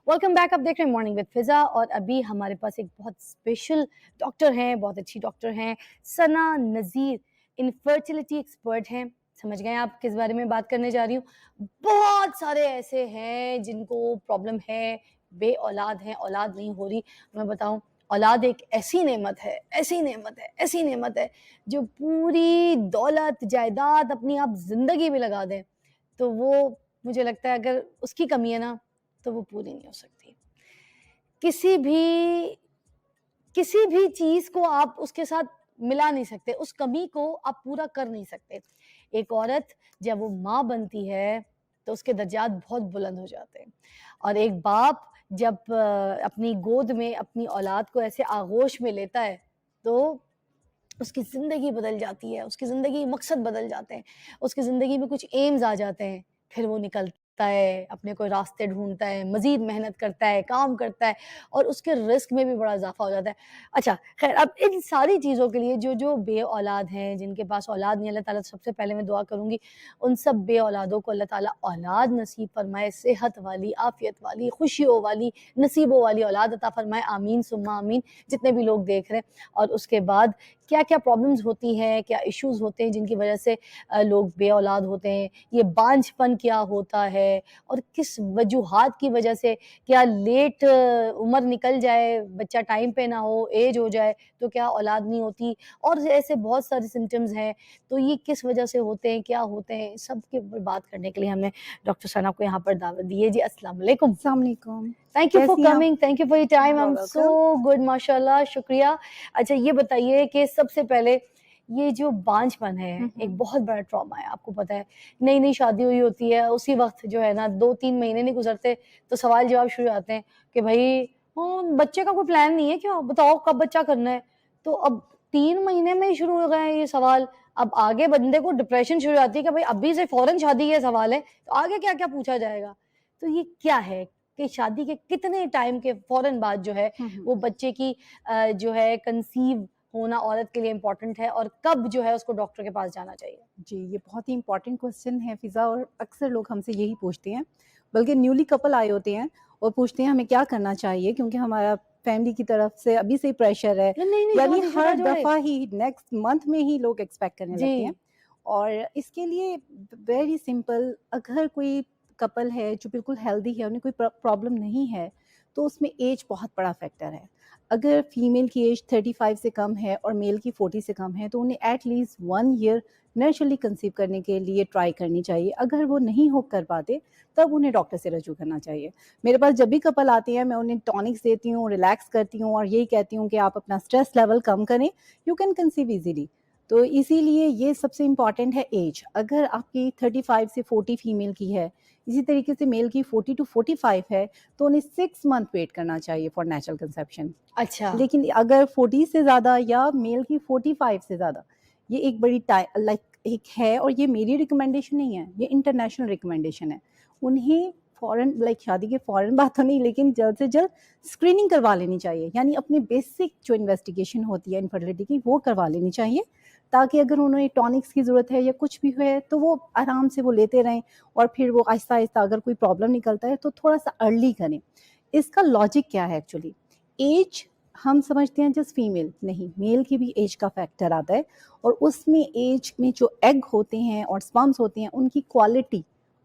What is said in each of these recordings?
Welcome back. आप देख रहे हैं मॉर्निंग विद फिजा और अभी हमारे पास एक बहुत स्पेशल डॉक्टर हैं, बहुत अच्छी डॉक्टर हैं, सना नज़ीर, इनफर्टिलिटी एक्सपर्ट हैं। समझ गए आप किस बारे में बात करने जा रही हूँ। बहुत सारे ऐसे हैं जिनको प्रॉब्लम है, बे औलाद हैं, औलाद नहीं हो रही। मैं बताऊँ, औलाद एक ऐसी नेमत है, ऐसी नेमत है, ऐसी नेमत है जो पूरी दौलत जायदाद अपनी आप जिंदगी में लगा दें तो वो, मुझे लगता है अगर उसकी कमी है ना तो वो पूरी नहीं हो सकती। किसी भी किसी भी चीज़ को आप उसके साथ मिला नहीं सकते, उस कमी को आप पूरा कर नहीं सकते। एक औरत जब वो माँ बनती है, तो उसके दर्जात बहुत बुलंद हो जाते हैं और एक बाप जब अपनी गोद में अपनी औलाद को ऐसे आगोश में लेता है, तो उसकी ज़िंदगी बदल जाती है, उसकी ज़िंदगी मकसद बदल जाते हैं, उसकी ज़िंदगी में कुछ एम्स आ जाते हैं। फिर वो निकलता है, अपने कोई रास्ते ढूँढता है, मज़ीद मेहनत करता है, काम करता है और उसके रिस्क में भी बड़ा इज़ाफ़ा हो जाता है। अच्छा, ख़ैर अब इन सारी चीज़ों के लिए जो बे औलाद हैं, जिनके पास औलाद नहीं, अल्लाह ताला सबसे पहले मैं दुआ करूँगी, उन सब बे औलादों को अल्लाह ताला औलाद नसीब फ़रमाए, सेहत वाली, आफ़ियत वाली, खुशियों वाली, नसीबों वाली औलाद अता फ़रमाए। आमीन सुम्मा आमीन। जितने भी लोग देख रहे हैं और उसके बाद क्या-क्या प्रॉब्लम्स होती हैं, क्या इश्यूज़ होते हैं जिनकी वजह से लोग बे औलाद होते हैं, ये बांझपन क्या होता है और किस वजूहात की वजह से, क्या लेट उम्र निकल जाए, बच्चा टाइम पे ना हो, एज हो जाए तो क्या औलाद नहीं होती और ऐसे बहुत सारे सिम्पटम्स हैं। तो ये किस वजह से होते हैं, क्या होते हैं, सब के ऊपर बात करने के लिए हमने डॉक्टर सना को यहाँ पर दावत दी है। जी, अस्सलाम वालेकुम। अस्सलाम वालेकुम। थैंक यू फॉर कैसी हैं आप? Coming, thank you for your time, I you R am so welcome. Good माशाल्लाह, शुक्रिया। अच्छा ये बताइए कि सबसे पहले ये जो बांझपन है, हुँ, एक हुँ। बहुत बड़ा ट्रॉमा है, आपको पता है। नई-नई शादी हुई होती है, उसी वक़्त जो है ना 2-3 महीने नहीं गुज़रते तो सवाल-जवाब शुरू हो जाते हैं कि भई बच्चे का कोई प्लान नहीं है क्या? बताओ कब बच्चा करना है? तो अब 3 महीने में ही शुरू हो गए हैं ये सवाल। अब आगे बंदे को डिप्रेशन शुरू हो जाती है कि भई अभी से फ़ौरन शादी के सवाल है, तो आगे क्या-क्या पूछा जाएगा? तो ये क्या है कि शादी के कितने टाइम के फ़ौरन बाद जो है हुँ, हुँ। वो बच्चे की जो है कंसीव होना औरत के लिए इम्पोर्टेंट है और कब जो है उसको डॉक्टर के पास जाना चाहिए? जी, ये बहुत ही इम्पोर्टेंट क्वेश्चन है फ़िज़ा और अक्सर लोग हमसे यही पूछते हैं। बल्कि न्यूली कपल आए होते हैं और पूछते हैं हमें क्या करना चाहिए क्योंकि हमारा फैमिली की तरफ से अभी से ही प्रेशर है। या नई-नई यानी शादीशुदा हर जोड़े। दफ़ा ही नेक्स्ट मंथ में ही लोग एक्सपेक्ट करने जी। लगते हैं। और इसके लिए वेरी सिंपल, अगर कोई कपल है जो बिल्कुल हेल्दी है, उन्हें कोई प्रॉब्लम नहीं है, तो उसमें ऐज बहुत बड़ा फैक्टर है। अगर फीमेल की ऐज 35 से कम है और मेल की 40 से कम है, तो उन्हें at least 1 year naturally conceive करने के लिए ट्राई करनी चाहिए। अगर वो नहीं हो कर पाते, तब उन्हें डॉक्टर से रजू करना चाहिए। मेरे पास जब भी कपल आते हैं, मैं उन्हें टॉनिक्स देती हूँ, रिलैक्स करती हूँ और यही कहती हूँ कि आप अपना स्ट्रेस लेवल कम करें, यू कैन कंसीव ईज़िली। तो इसीलिए ये सबसे इम्पॉर्टेंट है ऐज। अगर आपकी 35 से 40 फीमेल की है, इसी तरीके से मेल की 40 टू 45 है, तो उन्हें 6 मंथ वेट करना चाहिए फॉर नेचुरल कंसेप्शन। अच्छा। लेकिन अगर 40 से ज़्यादा या मेल की 45 से ज़्यादा, ये एक बड़ी एक है और ये मेरी रिकमेंडेशन नहीं है, ये इंटरनेशनल रिकमेंडेशन है। उन्हें फ़ौरन शादी के फ़ौरन बाद तो नहीं, लेकिन जल्द से जल्द स्क्रीनिंग करवा लेनी चाहिए। यानी अपनी बेसिक जो इन्वेस्टिगेशन होती है इनफर्टिलिटी की, वो करवा लेनी चाहिए, ताकि अगर उन्हें टॉनिक्स की ज़रूरत है या कुछ भी है, तो वो आराम से वो लेते रहें और फिर वो आहिस्ता-आहिस्ता अगर कोई प्रॉब्लम निकलता है, तो थोड़ा-सा अर्ली करें। इसका लॉजिक क्या है एक्चुअली? ऐज हम समझते हैं जस्ट फीमेल, नहीं, मेल की भी ऐज का फैक्टर आता है और उसमें ऐज में जो एग होते हैं और स्पर्म्स होते हैं, उनकी क्वालिटी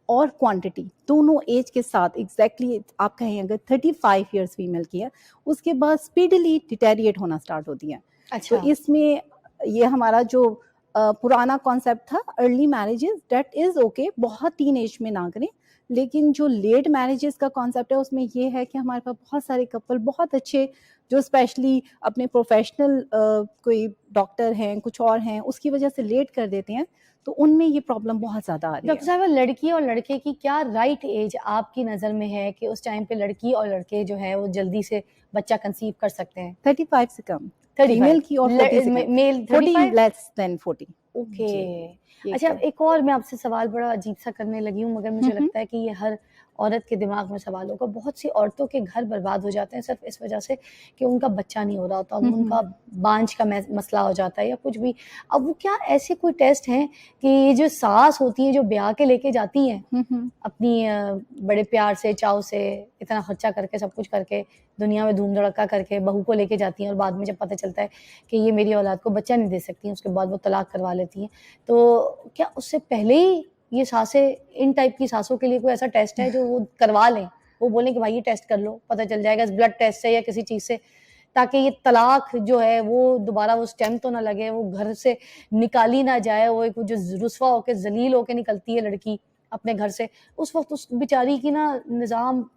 और क्वांटिटी दोनों ऐज के साथ एग्जैक्टली आप कहें अगर 35 इयर्स फीमेल की है, उसके बाद स्पीडली डिटेरिएट होना स्टार्ट होती है। तो अच्छा। इसमें ये हमारा जो पुराना कॉन्सेप्ट था early marriages, that is okay, बहुत टीन एज में ना करें। लेकिन जो लेट मैरिजेस का कॉन्सेप्ट है, उसमें ये है कि हमारे पास बहुत सारे कपल बहुत अच्छे, जो स्पेशली अपने प्रोफेशनल कोई डॉक्टर हैं, कुछ और हैं, उसकी वजह से लेट कर देते हैं, तो उनमें ये प्रॉब्लम बहुत ज़्यादा आ रही डॉक्टर है। साहिबा, लड़की और लड़के की क्या राइट एज आपकी नज़र में है कि उस टाइम पे लड़की और लड़के जो है वो जल्दी से बच्चा कंसीव कर सकते हैं? 35 से कम, 35। फीमेल की और 40 से कम, मेल 40 35। Less than 40। ओके। जी। ये अच्छा, क्या एक और मैं आपसे सवाल बड़ा अजीब-सा करने लगी हूँ, मगर मुझे लगता है कि ये हर औरत के दिमाग में सवाल होगा। बहुत सी औरतों के घर बर्बाद हो जाते हैं सिर्फ़ इस वजह से कि उनका बच्चा नहीं हो रहा होता, उनका बांझ का मसला हो जाता है या कुछ भी। अब वो क्या ऐसे कोई टेस्ट हैं कि ये जो सास होती हैं, जो ब्याह के लेके जाती हैं अपनी बड़े प्यार से, चाव से, इतना खर्चा करके, सब कुछ करके, दुनिया में धूम-धड़क्का करके बहू को लेके जाती हैं और बाद में जब पता चलता है कि ये मेरी औलाद को बच्चा नहीं दे सकती हैं, उसके बाद वो तलाक करवा लेती हैं। तो क्या उससे पहले ही ये सासें, इन टाइप की सासों के लिए कोई ऐसा टेस्ट है जो वो करवा लें? वो बोलें कि भाई ये टेस्ट कर लो, पता चल जाएगा इस ब्लड टेस्ट से या किसी चीज़ से, ताकि ये तलाक जो है वो दोबारा वो स्टेम तो ना लगे, वो घर से निकाली ना जाए, वो एक जो रुसवा होके, ज़लील होके निकलती है लड़की अपने घर से, उस वक़्त उस बेचारी की ना निज़ाम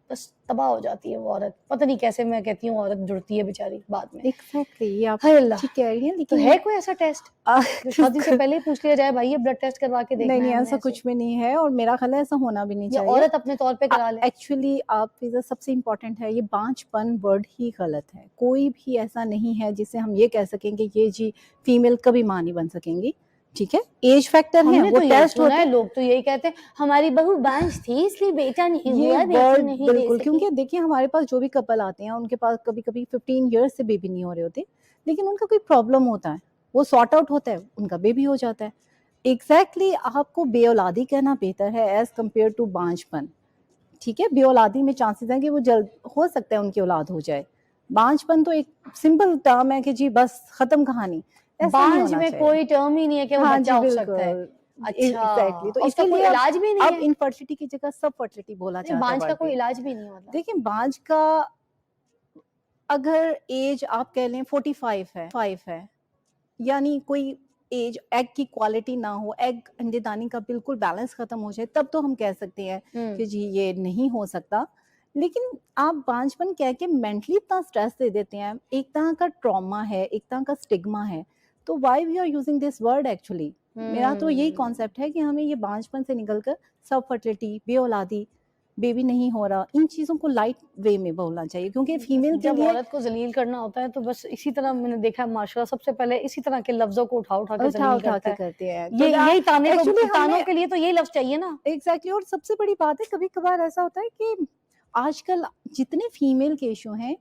बस तबाह हो जाती है वो औरत। पता नहीं कैसे मैं कहती हूँ औरत जुड़ती है बेचारी बाद में। एग्जैक्टली ये आप हाय अल्लाह! ठीक कह रही हैं, तो लेकिन है कोई ऐसा टेस्ट आ, जो शादी से पहले ही पूछ लिया जाए, भाई ये ब्लड टेस्ट करवा के नहीं देखना नहीं है हमने ऐसा ऐसे, कुछ भी नहीं है, और मेरा ख्याल है ऐसा होना भी नहीं या चाहिए। औरत अपने तौर पे करा ले? एक्चुअली आप फिज़ा सबसे इम्पोर्टेंट है, ये बांझपन वर्ड ही गलत है। कोई भी ऐसा नहीं है जिससे हम ये कह सकें कि ये जी फीमेल कभी माँ नहीं बन सकेंगी, ठीक है? एज फैक्टर है, हमने वो तो यही टेस्ट सुना होते है, हैं। लोग तो यही कहते हैं, हमारी बहू बांझ थी इसलिए बेटा नहीं ये हुआ, बेटी वर्ड नहीं दे बिल्कुल, सकी। क्योंकि देखिए हमारे पास जो भी कपल आते हैं उनके पास कभी-कभी 15 इयर्स से बेबी नहीं हो रहे होते, लेकिन उनका कोई प्रॉब्लम होता है, वो सॉर्ट आउट होता है, उनका बेबी हो जाता है। एग्ज़ैक्टली आपको बेऔलादी कहना बेहतर है एज़ कम्पेयर टू बांझपन, ठीक है? बेऔलादी में चांसेस हैं कि वो जल्द हो सकता है उनकी औलाद हो जाए। बांझपन तो एक सिंपल टर्म है कि जी बस खत्म कहानी, ऐसा नहीं बांझ होना में चाहिए। कोई टर्म ही नहीं है कि वो हाँ बच्चा जी, हो सकता है। बिल्कुल। अच्छा, एग्ज़ैक्टली तो और उसका कोई इसीलिए इलाज भी नहीं अब है? इनफर्टिलिटी की जगह सब फर्टिलिटी बोला नहीं, जाता है बांझ का वर्ड कोई पे। इलाज भी नहीं है मतलब? देखिए बांझ का अगर एज आप कह लें 45 है 5 है, यानी कोई एज एग की क्वालिटी ना हो, एग अंडेदानी का बिल्कुल बैलेंस खत्म हो जाए, तब तो हम कह सकते हैं कि जी ये नहीं हो सकता। लेकिन आप बांझपन कह के मेंटली इतना स्ट्रेस दे देते हैं, एक तरह का ट्रॉमा है, एक तरह का स्टिग्मा है, तो why we are using this word actually. मेरा तो यही कॉन्सेप्ट है कि हमें ये बांझपन से निकलकर सब फर्टिलिटी, बेऔलादी, बेबी नहीं हो रहा, इन चीज़ों को लाइट वे में बोलना चाहिए, क्योंकि फीमेल के जब लिए औरत को ज़लील करना होता है तो बस इसी तरह मैंने देखा है, माशाल्लाह सबसे पहले इसी तरह के लफ्ज़ों को उठा-उठा के उठा ज़लील उठा करता के है। करते हैं, ये तो यही एक्चुअली तानों हमने के लिए तो यही लफ्ज़ चाहिए ना। एग्जैक्टली और सबसे बड़ी बात है कभी कभार ऐसा होता है कि आजकल जितने फीमेल के इशू हैं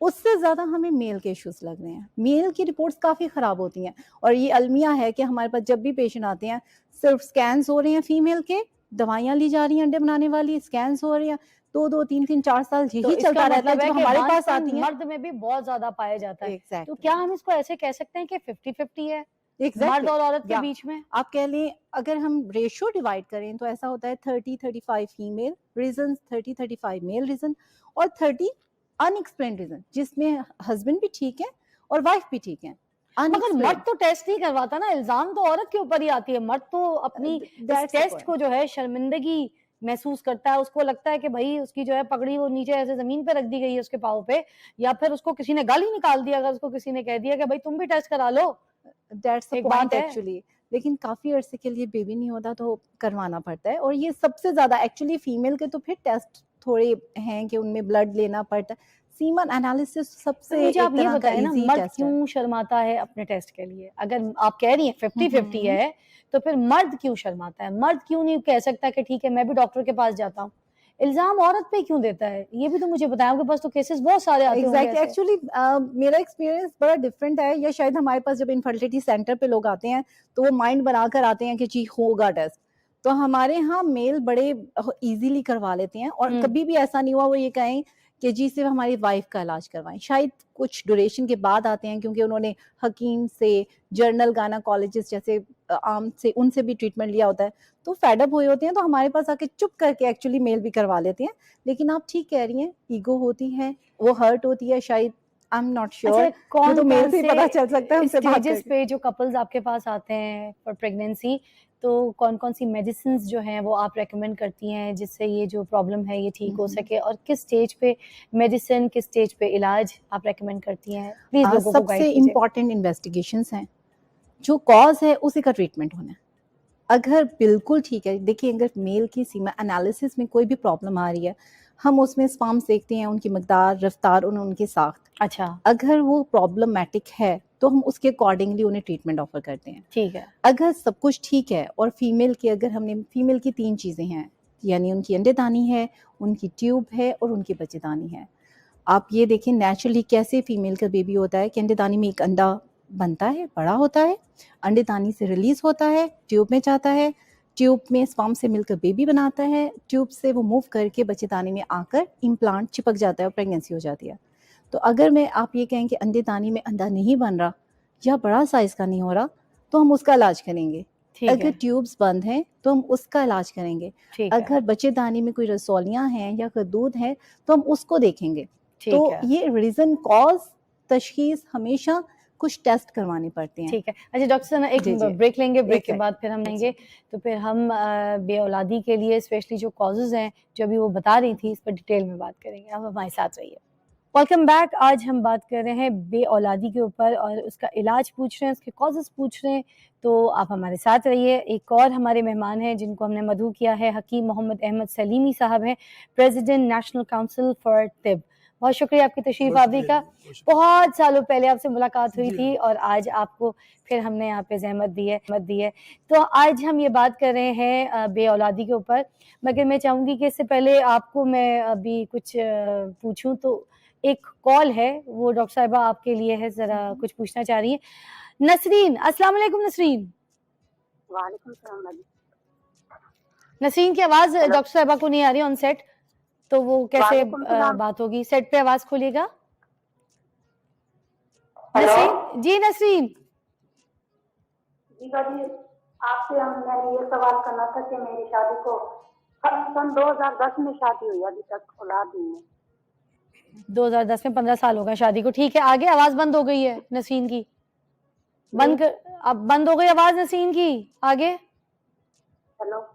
उससे ज्यादा हमें मेल के इश्यूज लग रहे हैं। मेल की रिपोर्ट्स काफी खराब होती हैं, और ये अलमिया है कि हमारे पास जब भी पेशेंट आते हैं सिर्फ स्कैन्स हो रहे हैं फीमेल के, दवाइयां ली जा रही हैं अंडे बनाने वाली, स्कैन्स हो रहे हैं, 2-2 3-3 4 साल तो यही इसका चलता रहता है मतलब है जब कि हमारे पास बांझपन आती हैं। मर्द में भी बहुत ज़्यादा पाया जाता है। तो क्या एग्जैक्टली हम इसको ऐसे कह सकते हैं कि 50-50 है, मर्द एग्जैक्टली और औरत के या बीच में? आप कह लें अगर हम रेशियो डिवाइड करें तो ऐसा होता है 30-35 फीमेल रीजन, 30-35 मेल रीजन, और 30 अनएक्सप्लेन्ड रीजन जिसमें हस्बैंड भी ठीक है और वाइफ भी ठीक है। मगर मर्द अनएक्सप्लेन्ड तो टेस्ट नहीं करवाता ना, इल्ज़ाम तो औरत के ऊपर ही आती है। मर्द तो अपनी इस दैट्स द टेस्ट पॉइंट। को जो है शर्मिंदगी महसूस करता है, उसको लगता है कि भई उसकी जो है पगड़ी वो नीचे ऐसे ज़मीन पे रख दी गई है उसके पाँव पे, या फिर उसको किसी ने गाल ही निकाल दिया अगर उसको किसी ने कह दिया कि भई तुम भी टेस्ट करा लो, दैट्स द एक बात पॉइंट है। एक्चुअली। लेकिन काफी अरसे के लिए बेबी नहीं होता तो करवाना पड़ता है, और ये सबसे ज्यादा एक्चुअली फीमेल के तो फिर टेस्ट थोड़े हैं कि उनमें ब्लड लेना पड़ता है। सीमन एनालिसिस तो सबसे मुझे आप एक ये तरह का बताएँ ना, इजी मर्द टेस्ट है। क्यों शर्माता है अपने टेस्ट के लिए? अगर आप कह रही हैं 50-50 हम्म है, तो फिर मर्द क्यों शर्माता है? मर्द क्यों नहीं कह सकता कि ठीक है मैं भी डॉक्टर के पास जाता हूँ? इल्ज़ाम औरत पे क्यों देता है? ये भी तो मुझे बताएँ, आपके पास तो केसेस बहुत सारे आते होंगे एग्जैक्टली ऐसे। एक्चुअली मेरा एक्सपीरियंस बड़ा डिफरेंट है, या शायद हमारे पास जब इनफर्टिलिटी सेंटर पे लोग आते हैं तो वो माइंड बनाकर आते हैं कि जी होगा टेस्ट, तो हमारे यहाँ मेल बड़े इजीली करवा लेते हैं, और हुँ। कभी भी ऐसा नहीं हुआ वो ये कहें कि जी सिर्फ हमारी वाइफ का इलाज करवाएं। शायद कुछ ड्यूरेशन के बाद आते हैं क्योंकि उन्होंने हकीम से, जर्नल गायनेकोलॉजिस्ट जैसे आम से उनसे भी ट्रीटमेंट लिया होता है, तो फेडअप हुए होते हैं तो हमारे पास आके चुप करके एक्चुअली मेल भी करवा लेते हैं। लेकिन आप ठीक कह रही हैं, ईगो होती है, वो हर्ट होती है शायद, आई एम नॉट श्योर, अच्छा, ये तो मेल कौन-कौन से ही से पता चल सकता है हमसे बात स्टेजेस करके। पे जो कपल्स आपके पास आते हैं फॉर प्रेगनेंसी, तो कौन-कौन सी मेडिसिन्स जो हैं वो आप रिकमेंड करती हैं जिससे ये जो प्रॉब्लम है ये ठीक हो सके? और किस स्टेज पे मेडिसिन, किस स्टेज पे इलाज आप रिकमेंड करती हैं? प्लीज़ लोगों को गाइड सबसे कीजिए। इम्पोर्टेंट इन्वेस्टिगेशंस हैं, जो कॉज है उसी का ट्रीटमेंट होना है। अगर बिल्कुल ठीक है, देखिए अगर मेल की सीमा एनालिसिस में कोई भी प्रॉब्लम आ रही है, हम उसमें स्पर्म्स देखते हैं, उनकी मकदार, रफ्तार और उनकी साख्त। अच्छा। अगर वो प्रॉब्लमैटिक है तो हम उसके अकॉर्डिंगली उन्हें ट्रीटमेंट ऑफर करते हैं। ठीक है। अगर सब कुछ ठीक है और फीमेल की, अगर हमने फीमेल की 3 चीज़ें हैं, यानी उनकी अंडेदानी है, उनकी ट्यूब है और उनकी बच्चेदानी है। आप ये देखें नेचुरली कैसे फीमेल का बेबी होता है कि अंडेदानी में एक अंडा बनता है, बड़ा होता है, अंडेदानी से रिलीज होता है, ट्यूब में जाता है, ट्यूब में स्पर्म से मिलकर बेबी बनाता है, ट्यूब से वो मूव करके बच्चेदानी में आकर इम्प्लांट चिपक जाता है और प्रेगनेंसी हो जाती है। तो अगर मैं आप ये कहें कि अंडेदानी में अंडा नहीं बन रहा या बड़ा साइज़ का नहीं हो रहा, तो हम उसका इलाज करेंगे। ठीक अगर है। ट्यूब्स बंद हैं तो हम उसका इलाज करेंगे। ठीक है। अगर बच्चेदानी में कोई रसौलियाँ हैं या खरदूद है तो हम उसको देखेंगे। ठीक तो है। ये रीज़न कॉज़ तशख़ीस हमेशा कुछ टेस्ट करवाने पड़ते हैं। ठीक है। अच्छा डॉक्टर सना, एक जी, जी। ब्रेक लेंगे, ब्रेक एक के बाद फिर हम लेंगे, तो फिर हम बेऔलादी के लिए स्पेशली जो कॉजेज़ हैं, जो अभी वो बता रही थी, इस पर डिटेल में बात करेंगे। आप हमारे साथ रहिए। Welcome back. आज हम बात कर रहे हैं बेऔलादी के ऊपर और उसका इलाज पूछ रहे हैं, उसके कॉजेज़ पूछ रहे हैं, तो आप हमारे साथ रहिए। एक और हमारे मेहमान हैं जिनको हमने मदऊ किया है, हकीम मोहम्मद अहमद सलीमी साहब हैं, प्रेज़िडेंट नेशनल काउंसिल फॉर तिब। बहुत शुक्रिया आपकी तशरीफ़ आवी का। बहुत सालों पहले आपसे मुलाकात हुई थी और आज आपको फिर हमने यहाँ पे ज़हमत दी है। तो आज हम ये बात कर रहे हैं बेऔलादी के ऊपर, मगर मैं चाहूँगी कि इससे पहले आपको मैं अभी कुछ पूछूँ, तो एक कॉल है, वो डॉक्टर साहिबा आपके लिए है, ज़रा कुछ पूछना चाह रही हैं। नसरीन, अस्सलाम वालेकुम नसरीन। वालेकुम सलाम वाली। नसरीन की आवाज़ हेलो। डॉक्टर साहिबा को नहीं आ रही ऑन सेट, तो वो कैसे वालेकुम सलाम। बात होगी? सेट पे आवाज़ खोलिएगा। हेलो। नसरीन जी, नसरीन। जी बाजी, आपसे मैंने ये सवाल करना था कि मेरी शादी को सन 2010 में शादी हुई, अभी तक औलाद नहीं है। 2010 में 15 साल हो गए शादी को। ठीक है, आगे आवाज़ बंद हो गई है नसरीन की। बंद कर, अब बंद हो गई आवाज़ नसरीन की। आगे हेलो।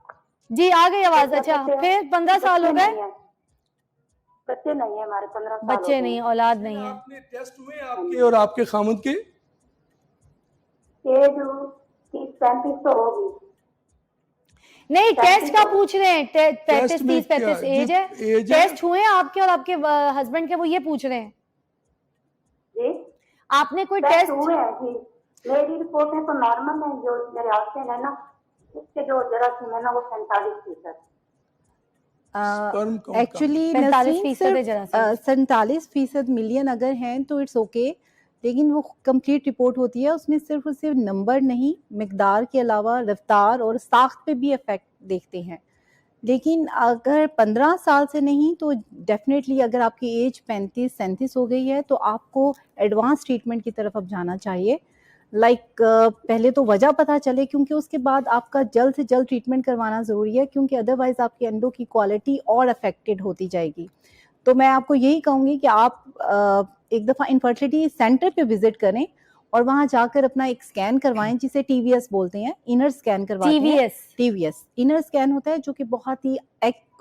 जी, आ गई आवाज़। अच्छा, फिर 15 साल हो गए, बच्चे नहीं है हमारे, 15 साल हो बच्चे गए नहीं, हैं। औलाद नहीं है। आपने टेस्ट हुए आपके और आपके खामद के? एज 30-35 तो होगी। नहीं, टेस्ट का पूछ रहे हैं। 35, में 30, 35 क्या- एज है। एज है? टेस्ट हुए हैं आपके और आपके हस्बैंड के, वो ये पूछ रहे हैं। जी, आपने कोई टेस्ट टेस्ट? हुए हैं जी। मेरी रिपोर्टें तो नॉर्मल है, जो मेरे हस्बैंड है ना, उसके जो जरासीम है ना वो 47%। स्पर्म काउंट कम। एक्चुअली 45% है जरासीम। 47% मिलियन अगर हैं तो इट्स ओके, लेकिन वो कंप्लीट रिपोर्ट होती है, उसमें सिर्फ और सिर्फ नंबर नहीं, मिकदार के अलावा रफ्तार और साख्त पे भी इफेक्ट देखते हैं। लेकिन अगर 15 साल से नहीं तो डेफिनेटली अगर आपकी एज 35-37 हो गई है तो आपको एडवांस ट्रीटमेंट की तरफ अब जाना चाहिए। पहले तो वजह पता चले, क्योंकि उसके बाद आपका जल्द से जल्द ट्रीटमेंट करवाना ज़रूरी है, क्योंकि अदरवाइज़ आपके अंडों की क्वालिटी और अफेक्टेड होती जाएगी। तो मैं आपको यही कहूँगी कि आप एक दफ़ा इनफर्टिलिटी सेंटर पे विज़िट करें और वहाँ जाकर अपना एक स्कैन करवाएं, जिसे टीवीएस बोलते हैं, इनर स्कैन करवाते हैं। टीवीएस इनर स्कैन होता है, जो कि बहुत ही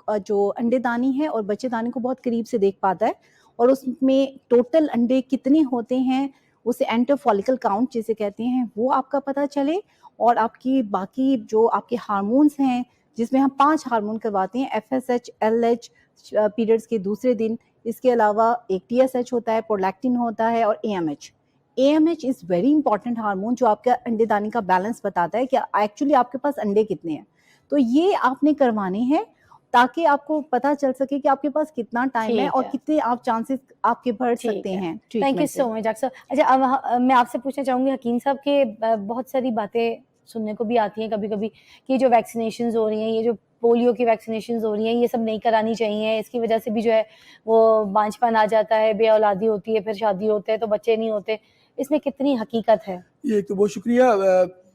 जो अंडेदानी है और बच्चेदानी को बहुत करीब से देख पाता है, और उसमें टोटल अंडे कितने होते हैं, उसे एंटर फॉलिकल काउंट जिसे कहते हैं, वो आपका पता चले। और आपकी बाकी जो आपके हार्मोन्स हैं, जिसमें हम 5 हार्मोन करवाते हैं, एफएसएच, एलएच पीरियड्स के दूसरे दिन, इसके अलावा एक टीएसएच होता है, प्रोलैक्टिन होता है, और AMH. AMH is very important hormone, जो आपका अंडेदानी का बैलेंस बताता है कि एक्चुअली आपके पास अंडे कितने हैं। तो ये आपने करवाने हैं ताकि आपको पता चल सके कि आपके पास कितना टाइम है और कितने आप चांसेस आपके बढ़ सकते हैं thank you so much doctor साहब। अच्छा, अब मैं आपसे पूछना चाहूँगी हकीम साहब के, बहुत सारी बातें सुनने को भी आती हैं कभी-कभी कि जो वैक्सीनेशंस हो रही हैं, ये जो पोलियो की वैक्सीनेशंस हो रही हैं, ये सब नहीं करानी चाहिए। इसकी वजह से भी जो है वो बांझपन आ जाता है, बेऔलादी होती है, फिर शादी होते हैं तो बच्चे नहीं होते। इसमें कितनी हकीकत है? ये तो बहुत शुक्रिया।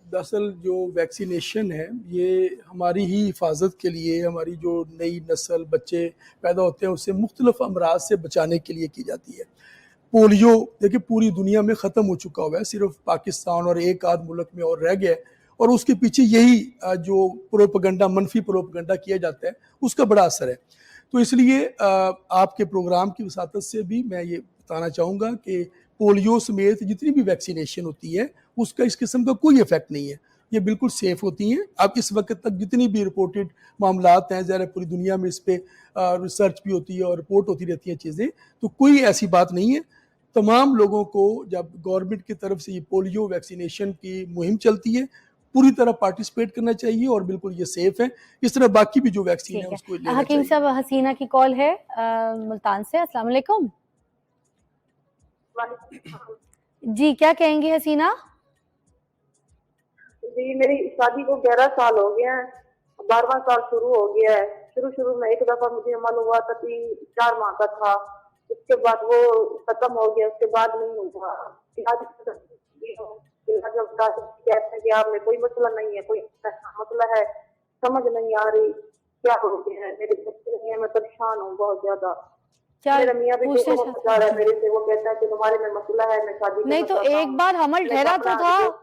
दरअसल जो वैक्सीनेशन है ये हमारी ही हिफाजत के लिए, हमारी जो नई नस्ल बच्चे पैदा होते हैं उससे मुख्तलिफ अमराज से बचाने के लिए की जाती है। पोलियो देखिए पूरी दुनिया में ख़त्म हो चुका हुआ है, सिर्फ पाकिस्तान और एक आध मुल्क में और रह गया है, और उसके पीछे यही जो प्रोपेगेंडा, मनफी प्रोपेगेंडा किया जाता है, उसका बड़ा असर है। तो इसलिए आपके प्रोग्राम की वसातत से भी मैं ये बताना चाहूँगा कि पोलियो समेत जितनी भी वैक्सीनेशन होती है उसका इस किस्म का कोई इफेक्ट नहीं है, ये बिल्कुल सेफ होती हैं। अब इस वक्त तक जितनी भी रिपोर्टेड मामलात हैं, ज़रा पूरी दुनिया में इस पर रिसर्च भी होती है और रिपोर्ट होती रहती हैं चीज़ें, तो कोई ऐसी बात नहीं है। तमाम लोगों को जब गवर्नमेंट की तरफ से ये पोलियो वैक्सीनेशन की मुहिम चलती है पूरी तरह पार्टिसिपेट करना चाहिए और बिल्कुल ये सेफ है। इस तरह बाकी भी जो वैक्सीन है ठीक उसको है लेना हकीम चाहिए। साहब, हसीना की कॉल है मुल्तान से। अस्सलाम वालेकुम। जी क्या कहेंगी हसीना? जी मेरी शादी को 11 साल हो गए हैं, 12वां साल शुरू हो गया है। शुरू में एक दफा मुझे अमल हुआ था 4 माह का था, उसके बाद वो खत्म हो गया, उसके बाद नहीं हुआ। इलाज कहते हैं कि आप में कोई मसला नहीं है, कोई ऐसा मसला है, समझ नहीं आ रही क्या हो गया है। मेरे बच्चे नहीं है, मैं परेशान हूँ बहुत ज्यादा। क्या मेरा मियाँ भी पूछना देखो चाहते जा रहा है हैं? मेरे से, वो कहता है कि तुम्हारे में मसला है, मैं शादी नहीं करना तो चाहता एक हूँ। बार हमल मैंने ठहरा अपना तो था,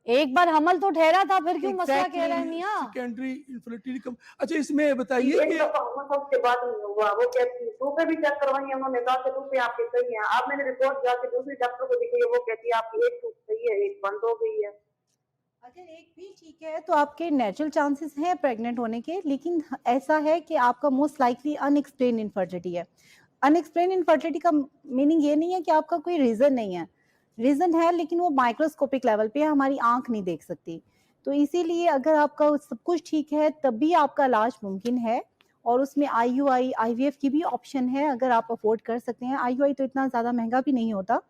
एक बार हमल तो ठहरा था, फिर क्यों मसला कह रहे हैं मियाँ? सेकेंडरी इन्फर्टिलिटी कम। अच्छा इसमें बताइए एक कि दफा हुआ था, उसके बाद नहीं हुआ। वो कहती टूपे भी चेक करवाई, उन्होंने कहा कि टूपे आपके सही है। अब मैंने रिपोर्ट जाके दूसरी डॉक्टर को दिखाई, वो कहती है आपकी एक टूप सही है, एक बंद हो गई है। अगर एक भी ठीक है तो आपके नेचुरल चांसेस हैं प्रेग्नेंट होने के, लेकिन ऐसा है कि आपका मोस्ट लाइकली अनएक्सप्लेन इनफर्टिलिटी है। अनएक्सप्लेन इनफर्टिलिटी का मीनिंग ये नहीं है कि आपका कोई रीजन नहीं है, रीजन है लेकिन वो माइक्रोस्कोपिक लेवल पे है, हमारी आंख नहीं देख सकती। तो इसीलिए अगर आपका सब कुछ ठीक है तब भी आपका इलाज मुमकिन है, और उसमें आईयूआई आईवीएफ की भी ऑप्शन है अगर आप अफोर्ड कर सकते हैं। आईयूआई तो इतना ज्यादा महंगा भी नहीं होता,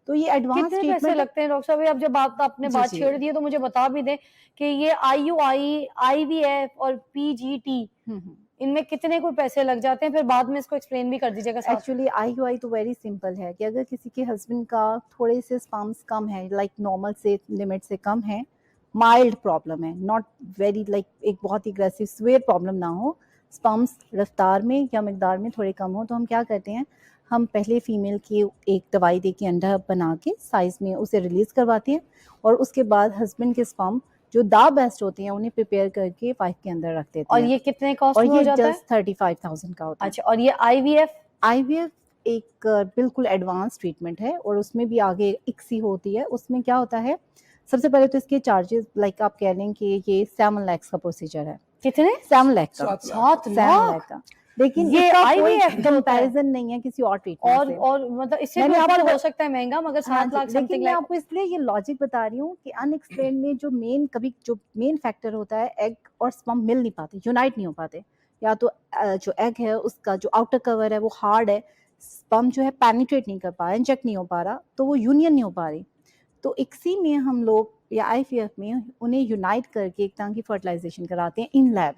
तो ये एडवांस कितने पैसे ट्रीटमेंट है। लगते हैं डॉक्टर साहब? अब जब आपने जी बात जी। छेड़ दी है तो मुझे बता भी दें कि ये आईयूआई, आईवीएफ और पीजीटी हम्म। इनमें कितने कोई पैसे लग जाते हैं? फिर बाद में इसको एक्सप्लेन भी कर दीजिएगा साथ। एक्चुअली आईयूआई तो वेरी सिंपल है कि अगर किसी के हस्बैंड का थोड़े से स्पर्म्स कम है, लाइक नॉर्मल से लिमिट से कम है, माइल्ड प्रॉब्लम है, नॉट वेरी लाइक एक बहुत ही अग्रेसिव स्वेयर प्रॉब्लम ना हो, स्पर्म्स रफ्तार में या मिकदार में थोड़े कम हो, तो हम क्या करते हैं, हम पहले फीमेल की एक दवाई दे के अंडा बना के साइज में उसे रिलीज करवाते हैं, और उसके बाद हस्बैंड के स्पर्म जो दा बेस्ट होते हैं उन्हें प्रिपेयर करके पाइप के अंदर रख देते और हैं, ये कितने कॉस्ट और में हो ये जाता है? जस्ट 35,000 का होता है। अच्छा, और ये आईवीएफ? आईवीएफ एक बिल्कुल एडवांस ट्रीटमेंट है, और उसमें भी आगे इक्सी होती है। उसमें क्या होता है, सबसे पहले तो इसके चार्जेस लाइक आप कह रहे हैं कि ये 7 लाख का प्रोसीजर है, कितने? 7 लाख का, 7 लाख 7 7 लाख? लाख का, लेकिन ये इसका कोई IVF का होता है? कंपैरिजन नहीं है किसी और ट्रीटमेंट से। और मतलब इससे मैंने भी ऊपर आपको हो सकता है महंगा, मगर हाँ 7 जी, लाख लेकिन समथिंग मैं लाइक। आपको इसलिए ये लॉजिक बता रही हूँ कि अनएक्सप्लेन में जो मेन कभी जो मेन फैक्टर होता है, एग और स्पर्म मिल नहीं पाते, यूनाइट नहीं हो पाते, या तो जो एग है उसका जो आउटर कवर है वो हार्ड है, स्पर्म जो है पेनिट्रेट नहीं कर पा रहा, इंजेक्ट नहीं हो पा रहा, तो वो यूनियन नहीं हो पा रही। तो इक्सी में हम लोग या आईवीएफ में उन्हें यूनाइट करके एक तरह की फर्टिलाइजेशन कराते हैं इन लैब,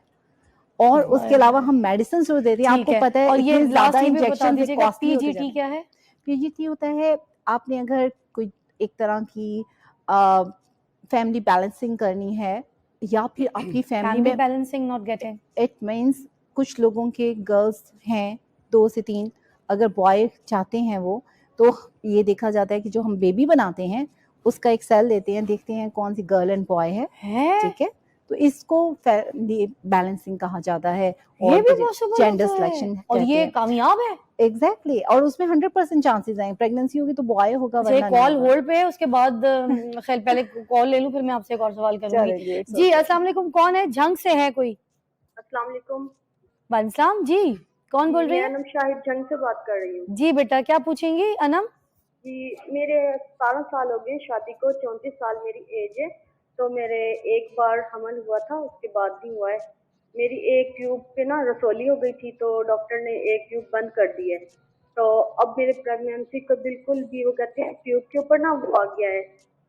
और उसके अलावा हम मेडिसिन जो देते हैं, ठीक आपको है, पता है और ये इतने ज्यादा लास्ट ये भी बता इंजेक्शन दीजिएगा कॉस्टली होते पीजीटी जाते क्या हैं। है? पीजीटी होता है, आपने अगर कोई एक तरह की फैमिली बैलेंसिंग करनी है, या फिर आपकी फैमिली फैमिली में balancing, not getting. It means कुछ लोगों के गर्ल्स हैं 2 से 3, अगर बॉय चाहते हैं वो, तो ये देखा जाता है कि जो हम बेबी बनाते हैं उसका एक सेल लेते हैं, देखते हैं कौन सी गर्ल एंड बॉय है, ठीक है, तो इसको फैमिली बैलेंसिंग कहा जाता है, ये और भी पॉसिबल जेंडर होता है? सिलेक्शन और कहते ये हैं। कामयाब है? एग्जैक्टली और उसमें 100% चांसेस हैं, प्रेगनेंसी होगी तो बॉय होगा अच्छा, वरना एक नहीं कॉल होगा। होल्ड पे है, उसके बाद खैर पहले कॉल ले लूं, फिर मैं आपसे एक और सवाल करूंगी। चलेंगे, it's जी okay. अस्सलाम वालेकुम, कौन है? झंग से है कोई? अस्सलाम वालेकुम वालेकुम जी, कौन बोल रही मैं है? अनम शाहिद जंग से बात कर रही हूँ। जी बेटा, क्या पूछेंगी अनम? जी मेरे 17 साल हो गए शादी को, 34 साल मेरी एज है। तो मेरे एक बार हमल हुआ था, उसके बाद भी हुआ है। मेरी एक ट्यूब पे ना रसोली हो गई थी, तो डॉक्टर ने एक ट्यूब बंद कर दी है। तो अब मेरे प्रेगनेंसी को बिल्कुल भी, वो कहते हैं ट्यूब के ऊपर ना वो आ गया है,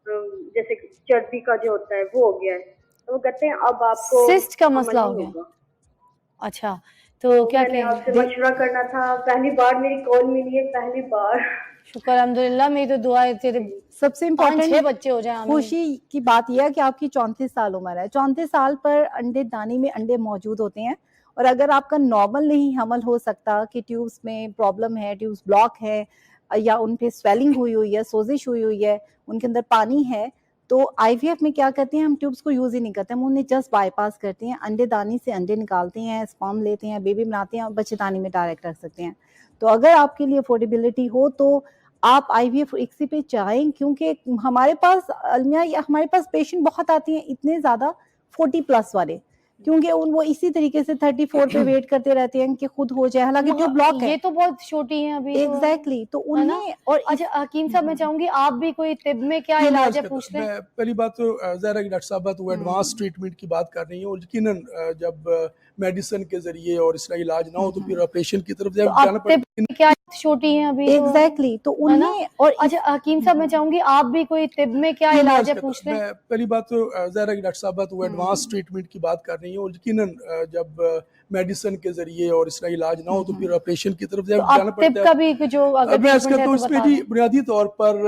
जैसे चर्बी का जो होता है वो हो गया है। तो वो कहते हैं अब आपको सिस्ट का हमल मसला हो नहीं गया? होगा। अच्छा, तो क्या मैंने आपसे कहेंगे? मशवरा करना था, पहली बार मेरी कॉल मिली है, पहली बार। शुक्र अल्हम्दुलिल्लाह, मेरी तो दुआ है तेरे सबसे 5-6 इम्पोर्टेंट बच्चे हो जाए, आमीन। खुशी की बात यह है कि आपकी 34 साल उम्र है, 34 साल पर अंडे दानी में अंडे मौजूद होते हैं, और अगर आपका नॉर्मल नहीं हमल हो सकता कि ट्यूब्स में प्रॉब्लम है, ट्यूब्स ब्लॉक है, या उन पे स्वेलिंग हुई हुई है, सोजिश हुई हुई है, उनके अंदर पानी है, तो आईवीएफ में क्या करते हैं, हम ट्यूब्स को यूज ही नहीं करते, हम उन्हें जस्ट बाईपास करते हैं, अंडे दानी से अंडे निकालते हैं, स्पर्म लेते हैं, बेबी बनाते हैं और बच्चेदानी में डायरेक्ट रख सकते हैं। तो अगर आपके लिए अफोर्डेबिलिटी हो तो आप आईवीएफ इक्सी पे चाहें, क्योंकि हमारे पास अलमिया हमारे पास पेशेंट बहुत आती हैं, इतने ज़्यादा 40 प्लस वाले, क्योंकि वो इसी तरीके से 34 पे वेट करते रहते हैं कि खुद हो जाए, हालांकि जो ब्लॉक है ये तो बहुत छोटी हैं अभी तो। एग्जैक्टली तो है ना? उन्हें और अच्छा हकीम साहब, मैं चाहूंगी आप भी कोई तिब में क्या जी, मैं इलाज अर्ज है करता पूछ हूं। लें। मैं पहली बात तो ज़ाहिर है कि डॉक्टर साहब तो एडवांस ट्रीटमेंट की बात कर रही हैं, और यकीनन जब मेडिसिन के जरिए और इसका इलाज ना हो तो फिर ऑपरेशन की तरफ तो जाना आप पड़ता तिब है। में क्या छोटी हैं अभी तो। एग्जैक्टली तो है ना? उन्हें और अच्छा हकीम साहब, मैं चाहूंगी आप भी कोई तिब में क्या जी, मैं इलाज अर्ज है करता पूछ हूं। लें। मैं पहली बात तो ज़ाहिर है कि डॉक्टर साहब तो एडवांस ट्रीटमेंट की बात कर रही हैं, और यकीनन जब मेडिसिन के जरिए और इसका इलाज ना हो तो फिर ऑपरेशन की तरफ तो जाना आप तिब पड़ता का है। भी जो अगर मैं अर्ज ट्रीटमेंट है करता हूँ तो इसमें बता जी दें। बुनियादी तौर पर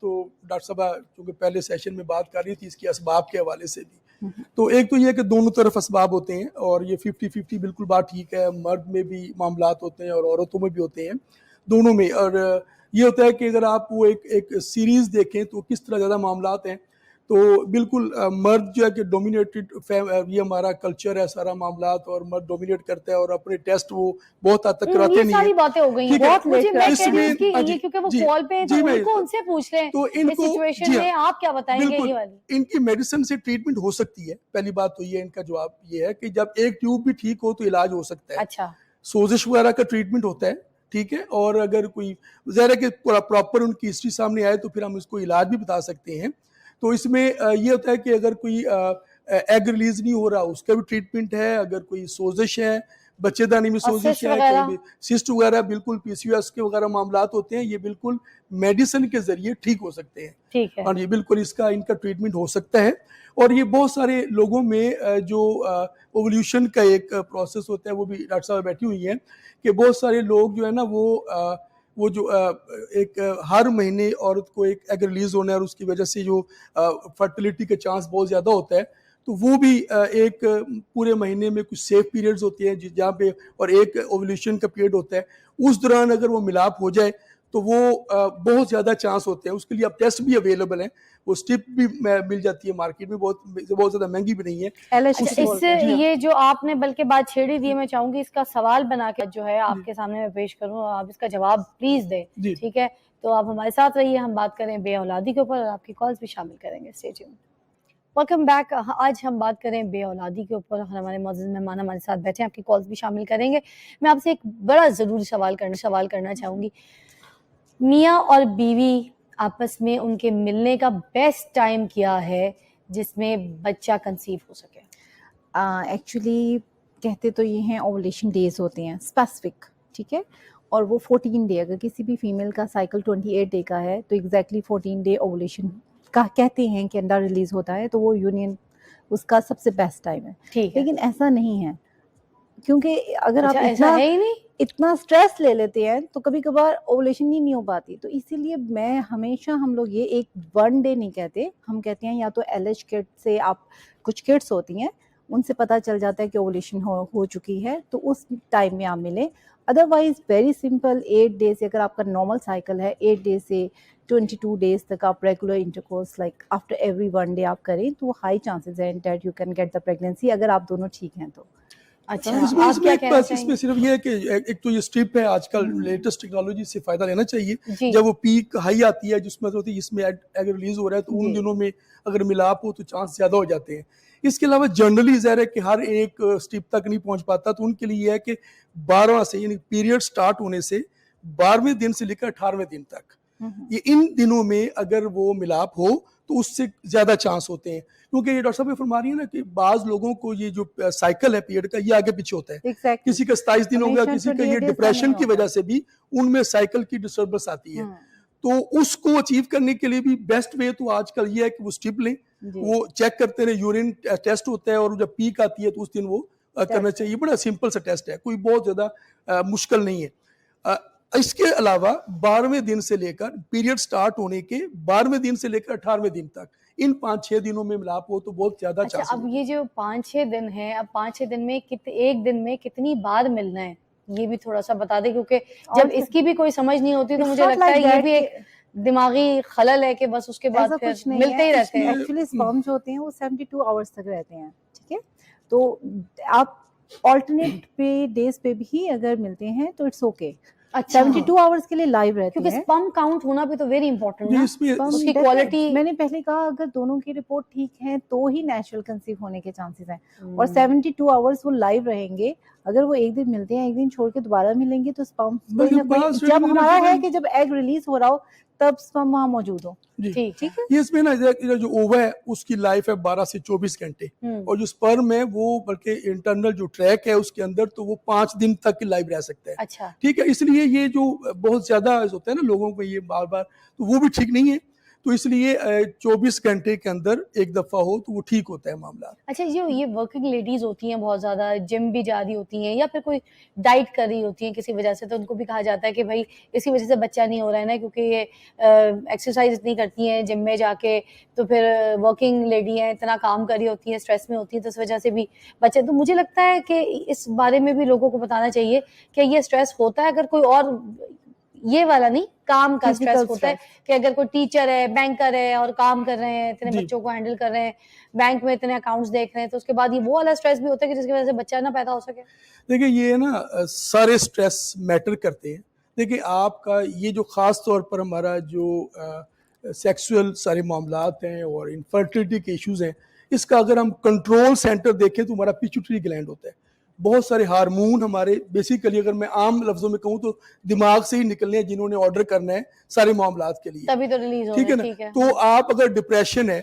तो डॉक्टर साहब चूंकि पहले सेशन में बात कर रही थी इसके असबाब के हवाले से भी, तो एक तो ये है कि दोनों तरफ असबाब होते हैं, और ये 50-50 बिल्कुल बात ठीक है, मर्द में भी मामलात होते हैं और औरतों में भी होते हैं, दोनों में। और ये होता है कि अगर आप वो एक सीरीज देखें तो किस तरह ज़्यादा मामलात हैं, तो बिल्कुल मर्द जो है कि डोमिनेटेड, ये हमारा कल्चर है सारा मामलात, और मर्द डोमिनेट करता है और अपने टेस्ट वो बहुत हद तक कराते ये नहीं सारी है। बातें हो गई हैं। ठीक है, बहुत मुझे लेट मैं कराते कह रही हूँ हैं। उसकी हाँ ये जी, क्योंकि वो जी, कॉल पे हैं तो जी मैं उनको उनसे पूछ लें तो इस इनको सिचुएशन जी में हाँ, आप क्या बताएंगे बिल्कुल ये वाली। इनकी मेडिसिन से ट्रीटमेंट हो सकती है। पहली बात तो ये इनका जवाब ये है कि जब एक ट्यूब भी ठीक हो तो इलाज हो सकता है। अच्छा सोजिश वगैरह का ट्रीटमेंट होता है, ठीक है, और अगर कोई ज़ाहिर है कि प्रॉपर उनकी हिस्ट्री सामने आए तो फिर हम उसको इलाज भी बता सकते हैं। तो इसमें ये होता है कि अगर कोई एग रिलीज नहीं हो रहा उसका भी ट्रीटमेंट है, अगर कोई सोजिश है, बच्चेदानी में और सोजिश सिस्ट है, कहीं वगैरह। भी सिस्ट वगैरह, बिल्कुल पीसीओएस के वगैरह मामलात होते हैं, ये बिल्कुल मेडिसिन के जरिए ठीक हो सकते हैं। ठीक है। और ये बिल्कुल इनका ट्रीटमेंट हो सकता है। और ये बहुत सारे लोगों में जो ओवल्यूशन का एक प्रोसेस होता है, वो भी डॉक्टर साहब बैठी हुई हैं कि बहुत सारे लोग जो है ना वो जो एक हर महीने औरत को एक एग रिलीज होना है, और उसकी वजह से जो फर्टिलिटी का चांस बहुत ज़्यादा होता है, तो वो भी एक पूरे महीने में कुछ सेफ पीरियड्स होते हैं जहाँ पे, और एक ओवल्यूशन का पीरियड होता है, उस दौरान अगर वो मिलाप हो जाए तो वो बहुत ज़्यादा चांस होते हैं। उसके लिए अब टेस्ट भी अवेलेबल हैं, वो स्टिप भी मिल जाती है मार्केट में, बहुत ज़्यादा महंगी भी नहीं है। अच्छा LHC बोलते इससे हैं। जी हाँ, ये जो आपने बल्कि बात छेड़ी दी है, मैं चाहूंगी इसका सवाल बना के जो है जी आपके सामने मैं पेश करूं और आप इसका जवाब प्लीज दें। जी ठीक है, तो आप हमारे साथ रहिए, हम बात करें बे औलादी के ऊपर और आपकी कॉल्स भी शामिल करेंगे। Stay tuned. Welcome back. आज हम बात करें बे औलादी के ऊपर, हमारे मौजूद मेहमान हमारे साथ बैठे हैं, आपकी कॉल्स भी शामिल करेंगे। मैं आपसे एक बड़ा ज़रूरी सवाल करना चाहूँगी। मियाँ और बीवी आपस में उनके मिलने का बेस्ट टाइम क्या है जिसमें बच्चा कंसीव हो सके? एक्चुअली कहते तो ये हैं ओवुलेशन डेज होते हैं स्पेसिफिक, ठीक है, और वो 14 डे, अगर किसी भी फीमेल का साइकिल 28 डे का है तो एग्जैक्टली 14 डे ओवुलेशन का कहते हैं कि अंडा रिलीज होता है, तो वो यूनियन उसका सबसे बेस्ट टाइम है। ठीक है। लेकिन ऐसा नहीं है, क्योंकि अगर अच्छा आप ऐसा है ही नहीं? इतना स्ट्रेस ले लेते हैं तो कभी कभार ओवुलेशन ही नहीं हो पाती। तो इसीलिए मैं हमेशा, हम लोग ये एक वन डे नहीं कहते, हम कहते हैं या तो LH किट से, आप कुछ किट्स होती हैं उनसे पता चल जाता है कि ओवुलेशन हो चुकी है, तो उस टाइम में आप मिलें। अदरवाइज वेरी सिंपल 8 डे से, अगर आपका नॉर्मल साइकिल है 8 डे से 22 डेज तक आप regular intercourse like after every one day आप करें, तो हाई चांसेस हैं that you can get the pregnancy, अगर आप दोनों ठीक हैं तो। अच्छा इसमें आप इसमें क्या एक कहना बात इसमें चाहेंगे? सिर्फ ये है कि एक तो ये स्ट्रिप है, आजकल लेटेस्ट टेक्नोलॉजी से फायदा लेना चाहिए। जी। जब वो पीक हाई आती है जिसमें होती है, जिसमें एग रिलीज हो रहा है, तो उन जी। दिनों में अगर मिलाप हो तो चांस ज्यादा हो जाते हैं। इसके अलावा जनरली ज़ाहिर है कि हर एक स्ट्रिप तक नहीं पहुंच पाता, तो उनके लिए यह है कि 12 से, यानी पीरियड स्टार्ट होने से 12वें दिन से लेकर 18वें दिन तक, ये इन दिनों में अगर वो मिलाप हो तो उससे ज्यादा चांस होते हैं। क्योंकि ये डॉक्टर साहब ये फरमा रही है ना कि बाज लोगों को ये जो साइकिल है पीरियड का, ये आगे पीछे होता है। Exactly. किसी का 27 दिन हो गया, हमेशा किसी का 28 ये days का डिप्रेशन नहीं की होता। वजह से भी उनमें साइकिल की डिस्टर्बेंस आती है। तो उसको अचीव करने के लिए भी बेस्ट वे तो आजकल ये है कि वो स्ट्रिप लें, जी। वो चेक करते रहे, यूरिन टेस्ट होता है, और जब पीक आती है तो उस दिन वो करना चाहिए। बड़ा सिंपल सा टेस्ट है, कोई बहुत ज्यादा मुश्किल नहीं है। इसके अलावा 12वें दिन से लेकर, पीरियड स्टार्ट होने के 12वें दिन से लेकर 18वें दिन तक, इन 5-6 दिनों में मिलाप हो तो बहुत ज्यादा अच्छा चांसेस अब होते ये जो 5-6 दिन है, अब 5-6 दिन में एक दिन में कितनी बार मिलना है, ये भी थोड़ा सा बता दे, क्योंकि जब और इसकी भी कोई समझ नहीं होती तो It's मुझे not लगता like है ये that भी एक दिमागी खलल है कि बस उसके बाद ऐसा फिर कुछ नहीं मिलते है। ही रहते हैं। एक्चुअली स्पर्म जो होते हैं वो 72 आवर्स तक रहते हैं, ठीक है, तो आप ऑल्टरनेट पे डेज पे भी अगर मिलते हैं तो इट्स ओके। अच्छा 72 आवर्स के लिए लाइव रहती क्योंकि है। स्पर्म काउंट होना भी तो वेरी इंपॉर्टेंट ये ना, इसमें उसकी Definitely, क्वालिटी। मैंने पहले कहा अगर दोनों की रिपोर्ट ठीक है तो ही नेचुरल कंसीव होने के चांसेस हैं। और 72 आवर्स वो लाइव रहेंगे। अगर वो एक दिन मिलते हैं, एक दिन छोड़ के दोबारा मिलेंगे तो स्पर्म कोई ना कोई, जब हमारा है कि जब एग रिलीज हो रहा हो तब स्पर्म वहां मौजूद हो। जी ठीक है। ये इसमें ना जो ओवा है उसकी लाइफ है 12 से 24 घंटे और जो स्पर्म है वो बल्कि इंटरनल जो ट्रैक है उसके अंदर तो वो 5 दिन तक लाइव रह सकता है। अच्छा ठीक है, इसलिए ये जो बहुत ज्यादा होता है ना लोगों को ये बार बार, तो वो भी ठीक नहीं है। तो इसलिए 24 घंटे के अंदर एक दफा हो तो वो ठीक होता है मामला। अच्छा, जो ये वर्किंग लेडीज होती हैं बहुत ज्यादा, जिम भी जा रही होती हैं या फिर कोई डाइट कर रही होती हैं किसी वजह से, तो उनको भी कहा जाता है कि भाई इसी वजह से बच्चा नहीं हो रहा है ना, क्योंकि ये एक्सरसाइज इतनी करती हैं जिम में जाके, तो फिर वर्किंग लेडी हैं, इतना काम कर रही होती हैं, स्ट्रेस में होती हैं, तो इस वजह से भी बच्चे। तो मुझे लगता है कि इस बारे में भी लोगों को बताना चाहिए कि ये स्ट्रेस होता है, अगर कोई और ये वाला नहीं, काम का स्ट्रेस Physical होता है stress. कि अगर कोई टीचर है, बैंकर है और काम कर रहे हैं, इतने जी। बच्चों को हैंडल कर रहे हैं, बैंक में इतने अकाउंट्स देख रहे हैं, तो उसके बाद ये वो वाला स्ट्रेस भी होता है कि जिसकी वजह से बच्चा ना पैदा हो सके। देखिए ये ना सारे स्ट्रेस मैटर करते हैं। देखिए आपका ये जो ख़ास तौर पर हमारा जो सेक्सुअल सारे मामलात हैं और इनफर्टिलिटी के इश्यूज हैं, इसका अगर हम कंट्रोल सेंटर देखें तो हमारा पिट्यूटरी ग्लैंड होता है। बहुत सारे हार्मोन हमारे बेसिकली, अगर मैं आम लफ्जों में कहूँ तो दिमाग से ही निकलने हैं जिन्होंने ऑर्डर करना है सारे मामलात के लिए, तभी तो रिलीज हो ठीक है रहे ना। हैं। ठीक है। तो आप अगर डिप्रेशन है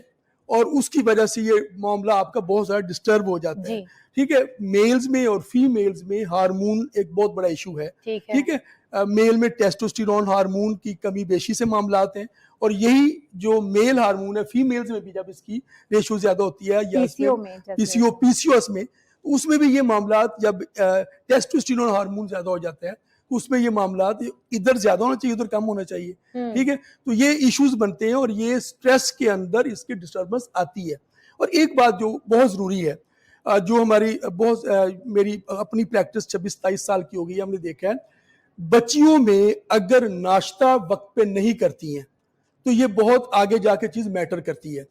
और उसकी वजह से ये मामला आपका बहुत ज़्यादा डिस्टर्ब हो जाता है, जी ठीक है। मेल्स में और फीमेल्स में हार्मोन एक बहुत बड़ा इशू है, ठीक है। ठीक है। मेल में टेस्टोस्टेरोन हार्मोन की कमी बेशी से मामलात हैं और यही जो मेल हार्मोन है फीमेल्स में भी जब इसकी रेशो ज्यादा होती है या पीसीओ में पीसीओएस में, उसमें भी ये मामलात, जब टेस्टोस्टेरोन हार्मोन ज्यादा हो जाता है तो उसमें ये मामलात इधर ज्यादा होना चाहिए, उधर कम होना चाहिए, ठीक है। तो ये इश्यूज बनते हैं और ये स्ट्रेस के अंदर इसकी डिस्टर्बेंस आती है। और एक बात जो बहुत जरूरी है, जो हमारी मेरी अपनी प्रैक्टिस 26-27 साल की हो गई, हमने देखा है बच्चियों में अगर नाश्ता वक्त पे नहीं करती हैं तो ये बहुत आगे जाके चीज मैटर करती है।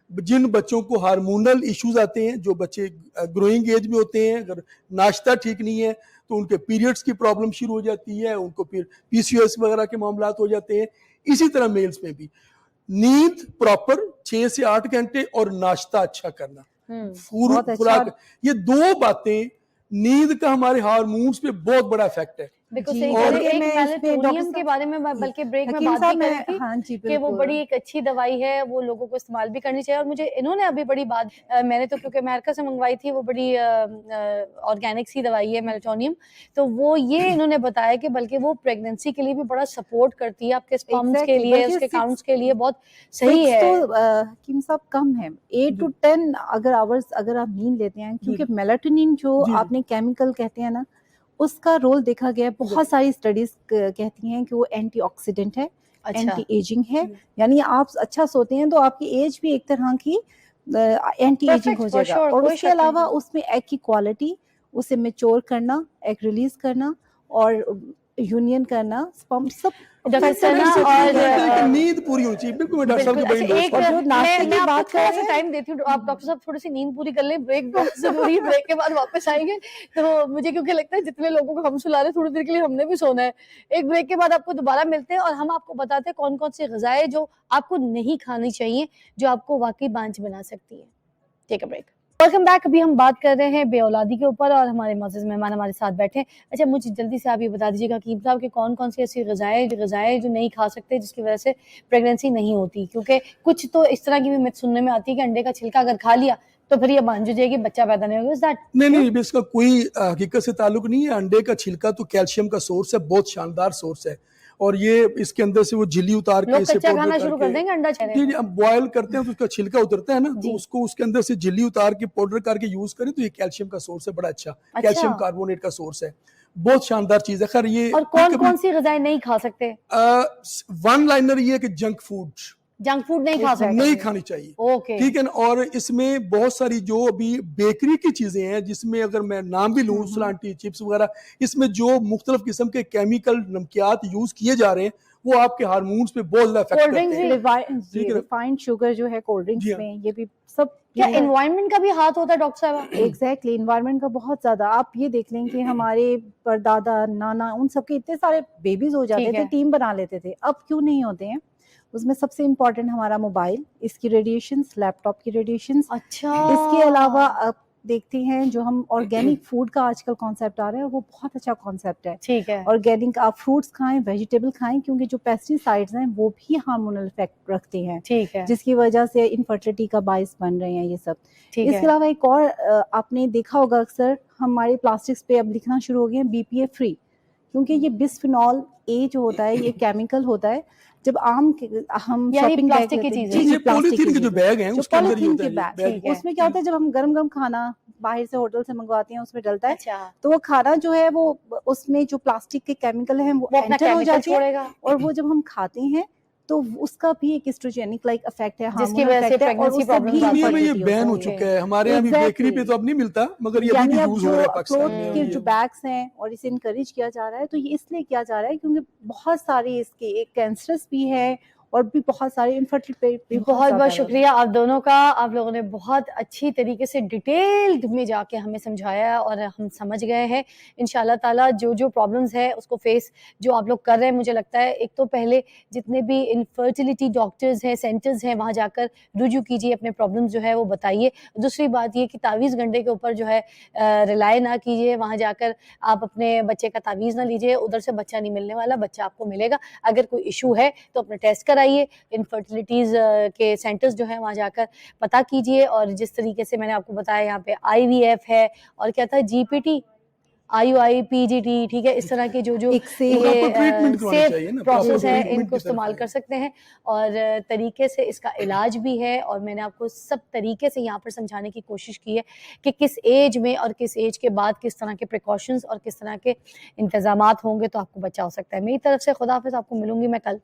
जिन बच्चों को हार्मोनल इश्यूज आते हैं, जो बच्चे ग्रोइंग एज में होते हैं, अगर नाश्ता ठीक नहीं है तो उनके पीरियड्स की प्रॉब्लम शुरू हो जाती है, उनको फिर पीसीओएस वगैरह के मामलात हो जाते हैं। इसी तरह मेल्स में भी नींद प्रॉपर 6 से 8 घंटे और नाश्ता अच्छा करना, बहुत अच्छा। खुराक, ये दो बातें नींद का हमारे हार्मोन्स पे बहुत बड़ा इफेक्ट है। बिल्कुल जी, सही और कह रहे हैं। एक मैं इसमें मेलेटोनियम डॉक्टर के बारे में बल्कि ब्रेक में हकीम बात साहब भी करी मैं थी हाँ जी कि वो बिल्कुल बड़ी एक अच्छी दवाई है, वो लोगों को इस्तेमाल भी करनी चाहिए। और मुझे इन्होंने अभी बड़ी बात, मैंने तो क्योंकि अमेरिका से मंगवाई थी, वो बड़ी ऑर्गेनिक सी दवाई है मेलेटोनियम, तो वो ये इन्होंने बताया कि बल्कि वो प्रेगनेंसी के लिए भी बड़ा सपोर्ट करती है, आपके स्पर्म्स के Exactly, लिए, बल्कि उसके 6 काउंट्स के लिए बहुत सही 6 है। तो हकीम साहब कम है, 8 to 10 अगर आवर्स अगर आप नींद लेते हैं, क्योंकि मेलाटोनिन जो जी। आपने केमिकल कहते हैं ना, उसका रोल देखा गया है। बहुत सारी स्टडीज कहती हैं कि वो एंटीऑक्सीडेंट है, अच्छा एंटी एजिंग है, यानी आप अच्छा सोते हैं तो आपकी एज भी एक तरह की एंटी एजिंग Perfect, हो for जाएगा। sure, और कोई उसके शक अलावा नहीं। उसमें एग की क्वालिटी, उसे मैच्योर करना, एग रिलीज करना और यूनियन करना, स्पर्म सब डॉक्टर factor सना है। और कि नींद पूरी होनी चाहिए, बिल्कुल मैं डॉक्टर साहब बिल्कुल। की अच्छा, बड़ी एक और जो नाश्ते मैं की आपको बात कर थोड़ा रहे सा हैं, टाइम देती हूँ, आप डॉक्टर साहब थोड़ी सी नींद पूरी कर लें, ब्रेक बहुत जरूरी है, ब्रेक के बाद वापस आएंगे। तो मुझे क्योंकि लगता है जितने लोगों को हम सुला रहे हैं थोड़ी देर के लिए हमने भी सोना है। एक ब्रेक के बाद आपको दोबारा मिलते हैं और हम आपको बताते हैं कौन कौन सी ग़िज़ाएं जो आपको नहीं खानी चाहिए, जो आपको वाकई बांझ बना सकती है। Take a break. Welcome back. अभी हम बात कर रहे हैं बेऔलादी के ऊपर और हमारे मोअज़्ज़ज़ मेहमान हमारे साथ बैठे हैं। अच्छा, मुझे जल्दी से आप ये बता दीजिएगा हकीम साहब कि कौन-कौन सी ऐसी ग़िज़ाएँ जो नहीं खा सकते जिसकी वजह से प्रेगनेंसी नहीं होती? क्योंकि कुछ तो इस तरह की भी मिथ सुनने में आती है कि अंडे का छिलका अगर खा लिया तो फिर ये बांझ हो जाएगी, बच्चा पैदा नहीं होगा। इज़ दैट नहीं ट्रू? नहीं, इसका कोई हकीकत से ताल्लुक नहीं है। अंडे का छिलका तो कैल्शियम का सोर्स है, बहुत शानदार सोर्स है। और ये इसके अंदर से वो झिल्ली उतार के लोग इसे कच्चा पाउडर खाना शुरू कर करके, देंगे अंडा जी चेहरे जी, पे। हम बॉयल करते हैं तो उसका छिलका उतरता है ना, तो जी। उसको उसके अंदर से झिल्ली उतार के पाउडर करके यूज करें तो ये कैल्शियम का सोर्स है, बड़ा अच्छा कैल्शियम अच्छा। कार्बोनेट का सोर्स है, बहुत शानदार चीज है। खैर ये और कौन-कौन सी ग़िज़ाएँ नहीं खा सकते? वन लाइनर ये है कि जंक फूड जंक फूड नहीं खा सकते? नहीं खानी चाहिए, ओके। ठीक है ना। और इसमें बहुत सारी जो अभी बेकरी की चीजें हैं, जिसमें अगर मैं नाम भी लूँ, सलांटी चिप्स वगैरह, इसमें जो मुख्तलिफ किस्म के केमिकल नमकियात यूज किए जा रहे हैं वो आपके हार्मोन्स पे बहुत ज्यादा इफेक्ट कोल्ड करते ड्रिंक्स हैं। भी? ठीक है। रिफाइंड शुगर जो है कोल्ड जी ड्रिंक्स हाँ। में, ये भी सब क्या एनवायरनमेंट का भी हाथ होता है डॉक्टर साहब? एग्जैक्टली एनवायरनमेंट का बहुत ज्यादा। आप ये देख लें कि हमारे परदादा नाना उन सबके इतने सारे बेबीज हो जाते ठीक थे, है। टीम बना लेते थे, अब क्यों नहीं होते हैं? उसमें सबसे इम्पोर्टेंट हमारा मोबाइल, इसकी रेडिएशंस, लैपटॉप की रेडिएशंस। अच्छा। इसके अलावा आप देखते हैं जो हम ऑर्गेनिक फूड का आजकल कॉन्सेप्ट आ रहा है, वो बहुत अच्छा कॉन्सेप्ट है। ठीक है। ऑर्गेनिक आप फ्रूट्स खाएं, वेजिटेबल खाएं, क्योंकि जो पेस्टिसाइड्स हैं वो भी हार्मोनल इफेक्ट रखते हैं, ठीक है। जिसकी वजह से इनफर्टिलिटी का बायस बन रहे हैं ये सब। ठीक इसके है। अलावा एक और आपने देखा होगा अक्सर हमारे प्लास्टिक्स पे अब लिखना शुरू हो गए हैं बीपीए फ्री, क्योंकि ये बिस्फिनॉल ए जो होता है ये केमिकल होता है। जब हम यानी शॉपिंग बैग प्लास्टिक की लेते हैं, चीजें। जी, ये प्लास्टिक पॉलीथीन के जो बैग हैं जो उसके अंदर ही पॉलीथीन होता के है ये बैग, ठीक है। उसमें क्या होता है जब हम गरम गरम खाना बाहर से होटल से मंगवाते हैं उसमें डलता है, अच्छा, तो वो खाना जो है वो उसमें जो प्लास्टिक के केमिकल हैं वो वो अपना एंटर हो केमिकल जाते हैं, छोड़ेगा, और वो जब हम खाते हैं तो उसका भी एक एस्ट्रोजेनिक लाइक इफेक्ट है, जिसकी हार्मोनल वजह से इफेक्ट है, और प्रेगनेंसी उससे भी प्रॉब्लम्स आती दुनिया में ये infertility बैन हो होती है। चुका है। हमारे यहाँ भी बेकरी पे Exactly. तो अब नहीं मिलता, मगर ये अभी यानी भी अब यूज जो हो रहा है पाकिस्तान क्लोथ में। के और जो ये बैग्स हैं और इसे इनकरेज किया जा रहा है, तो ये इसलिए किया जा रहा है क्योंकि बहुत सारे इसके एक कैंसरस भी है और भी बहुत सारे इनफर्टिलिटी भी बहुत बहुत ज्यादा बहुत है। शुक्रिया आप दोनों का। आप लोगों ने बहुत अच्छी तरीके से डिटेल्ड में जाके हमें समझाया और हम समझ गए हैं इंशाल्लाह ताला। जो जो प्रॉब्लम्स है उसको फेस जो आप लोग कर रहे हैं, मुझे लगता है एक तो पहले जितने भी इनफर्टिलिटी डॉक्टर्स हैं, सेंटर्स हैं, वहाँ जाकर रुजू कीजिए, अपने प्रॉब्लम्स जो है वो बताइए। दूसरी बात ये कि तावीज़ गंडे के ऊपर जो है रिलाय ना कीजिए, वहाँ जाकर आप अपने बच्चे का तावीज़ ना लीजिए, उधर से बच्चा नहीं मिलने वाला, बच्चा आपको मिलेगा। अगर कोई इशू है तो अपने टेस्ट कराइए, इनफर्टिलिटीज़ के सेंटर्स जो हैं वहाँ जाकर पता कीजिए। और जिस तरीके से मैंने आपको बताया यहाँ पे IVF है और क्या था जीपीटी, IUI, PGT, ठीक है, इस तरह के जो जो एक से तो प्रॉपर ट्रीटमेंट ये करवानी सेफ चाहिए ना, प्रोसेस प्रॉपर है ट्रीटमेंट इनको की तरफ इस्तेमाल आए। कर सकते हैं और तरीके से इसका इलाज भी है। और मैंने आपको सब तरीके से यहाँ पर समझाने की कोशिश की है कि किस एज में और किस एज के बाद किस तरह के प्रिकॉशंस और किस तरह के इंतजामात होंगे तो आपको बचा हो सकता है। मेरी तरफ से खुदा हाफिज़, आपको मिलूंगी मैं कल।